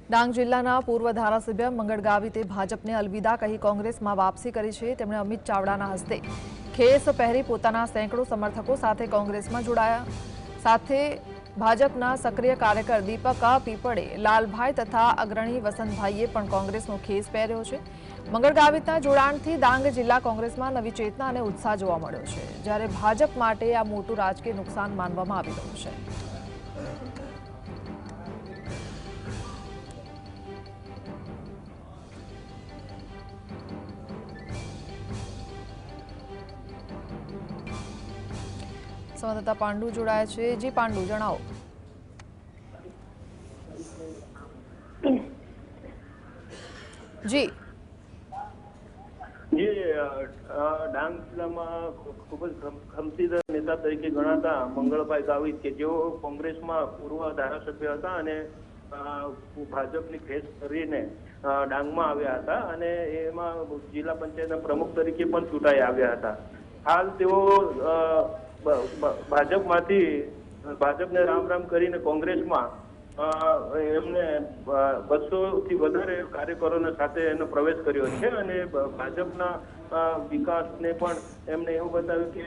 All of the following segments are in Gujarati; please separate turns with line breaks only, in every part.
ડાંગ જિલ્લાના પૂર્વ ધારાસભ્ય મંગળ ગાવિતે ભાજપને અલવિદા કહી કોંગ્રેસમાં વાપસી કરી છે। તેમણે અમિત ચાવડાના હસ્તે ખેસ પહેરી પોતાના સેંકડો સમર્થકો સાથે કોંગ્રેસમાં જોડાયા। સાથે ભાજપના સક્રિય કાર્યકર દીપક પીપળે, લાલભાઈ તથા અગ્રણી વસંતભાઈએ પણ કોંગ્રેસનો ખેસ પહેર્યો છે। મંગળ ગાવિતના જોડાણથી ડાંગ જિલ્લા કોંગ્રેસમાં નવી ચેતના અને ઉત્સાહ જોવા મળ્યો છે, જ્યારે ભાજપ માટે આ મોટું રાજકીય નુકસાન માનવામાં આવી રહ્યું છે। સંવાદદાતા પાંડુ જોડાયા છે। જી પાંડુ, જણાવો। જી
ડાંગ જિલ્લામાં ખૂબ જ ખમતીદાર નેતા તરીકે ગણાતા મંગળભાઈ ગાવિત કે જેઓ કોંગ્રેસમાં પૂર્વ ધારાસભ્ય હતા અને ભાજપની ખેસ કરીને ડાંગમાં આવ્યા હતા અને એમાં જિલ્લા પંચાયતના પ્રમુખ તરીકે પણ ચૂંટાઈ આવ્યા હતા। હાલ તેઓ ભાજપને રામ રામ કરીને કોંગ્રેસમાં એમને 200 થી વધારે કાર્યકરોને સાથે એનો પ્રવેશ કર્યો છે અને ભાજપના વિકાસને પણ એમને એવું બતાવ્યું કે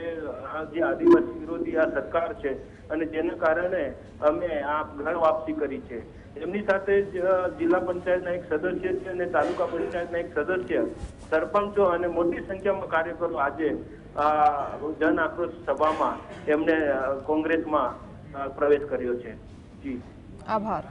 આ જે આદિવાસી વિરોધી આ સરકાર છે અને જેના કારણે અમે આ ઘર વાપસી કરી છે। એમની સાથે જ જિલ્લા પંચાયતના એક સદસ્ય છે અને તાલુકા પંચાયતના એક સદસ્ય, સરપંચો અને મોટી સંખ્યામાં કાર્યકરો આજે જન આક્રોશ સભામાં એમને કોંગ્રેસમાં પ્રવેશ કર્યો છે। જી,
આભાર।